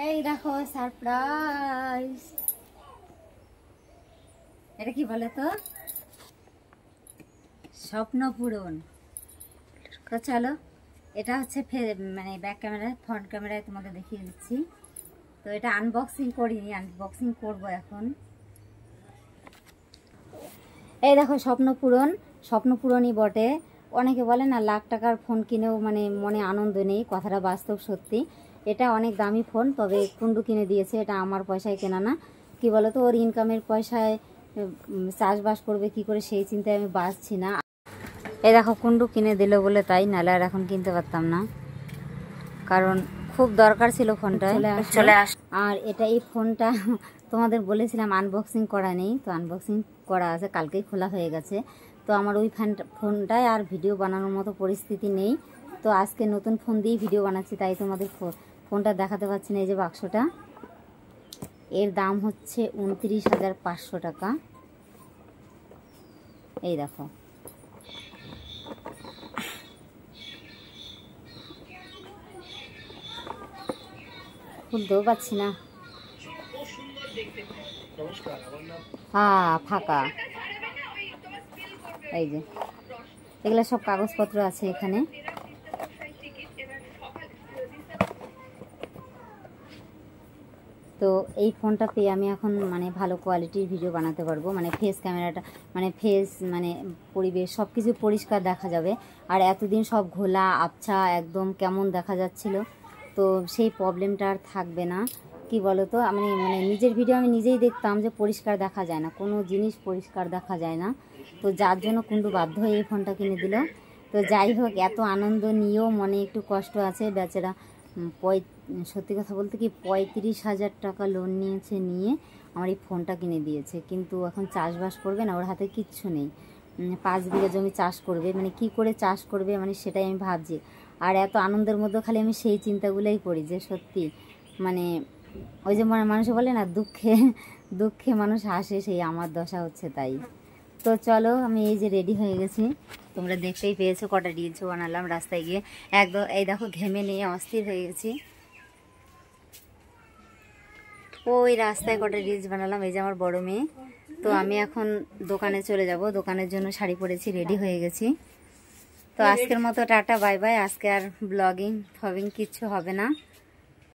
এই দেখো সারপ্রাইজ। এটা কি বলে তো? স্বপ্ন পূরণ। তো চলো, এটা হচ্ছে মানে ব্যাক ক্যামেরায়, ফ্রন্ট ক্যামেরায় তোমাদের দেখিয়ে দিচ্ছি। তো এটা আনবক্সিং করিনি, আনবক্সিং করব এখন। এই দেখো স্বপ্ন পূরণ, স্বপ্ন পূরণই বটে। অনেকে বলে না লাখ টাকার ফোন কিনেও মানে মনে আনন্দ নেই, কথাটা বাস্তব সত্যি। এটা অনেক দামি ফোন, তবে কুন্ডু কিনে দিয়েছে, এটা আমার পয়সায় কেনা না। কি বলতো, ওর ইনকামের পয়সায় চাষবাস করবে কি করে সেই চিন্তায় আমি বাঁচছি না। এই দেখো কুন্ডু কিনে দিল বলে তাই, নাহলে আর এখন কিনতে পারতাম না, কারণ খুব দরকার ছিল ফোনটা। চলে আস। আর এটা এই ফোনটা তোমাদের বলেছিলাম আনবক্সিং করা নেই, তো আনবক্সিং করা আছে, কালকেই খোলা হয়ে গেছে। তো আমার ওই ফোনটায় আর ভিডিও বানানোর মতো পরিস্থিতি নেই, তো আজকে নতুন ফোন দিয়েই ভিডিও বানাচ্ছি, তাই তোমাদের ফোনটা দেখাতে পারছি না। এই যে বাক্সটা, এর দাম হচ্ছে 29,500 টাকা। এই দেখো, খুলতেও পাচ্ছি না। হ্যাঁ ফাঁকা। এই যে এগুলো সব কাগজপত্র আছে এখানে। তো এই ফোনটা পেয়ে আমি এখন মানে ভালো কোয়ালিটির ভিডিও বানাতে পারবো, মানে ফেস ক্যামেরাটা মানে মানে পরিবেশ সব কিছু পরিষ্কার দেখা যাবে। আর এতদিন সব ঘোলা আবছা একদম কেমন দেখা যাচ্ছিল, তো সেই প্রবলেমটা আর থাকবে না। কি বলো তো, আমি মানে নিজের ভিডিও আমি নিজেই দেখতাম যে পরিষ্কার দেখা যায় না, কোনো জিনিস পরিষ্কার দেখা যায় না। তো যার জন্য কুন্ডু বাধ্য হয়ে এই ফোনটা কিনে দিল। তো যাই হোক, এত আনন্দ নিয়েও মনে একটু কষ্ট আছে বেচারা। সত্যি কথা বলতে কি 35,000 টাকা লোন নিয়ে আমার এই ফোনটা কিনে দিয়েছে, কিন্তু এখন চাষবাস করবে না, ওর হাতে কিচ্ছু নেই। 5 বিঘা জমি চাষ করবে, মানে কি করে চাষ করবে, মানে সেটাই আমি ভাবছি। আর এত আনন্দের মধ্যে খালি আমি সেই চিন্তাগুলোই করি যে সত্যি মানে ওই যে মানুষে বলে না দুঃখে দুঃখে মানুষ হাসে, সেই আমার দশা হচ্ছে তাই। তো চলো, আমি এই যে রেডি হয়ে গেছি, তোমরা দেখতেই পেয়েছো কটা রিলস বানালাম রাস্তায় গিয়ে। একদম এই দেখো ঘেমে নিয়ে অস্থির হয়ে গেছি। ওই রাস্তায় কটা রিলস বানালাম, এই যে আমার বড় মেয়ে। তো আমি এখন দোকানে চলে যাব, দোকানের জন্য শাড়ি পরেছি, রেডি হয়ে গেছি। তো আজকের মতো টাটা বাই বাই। আজকে আর ব্লগিং কিচ্ছু হবে না।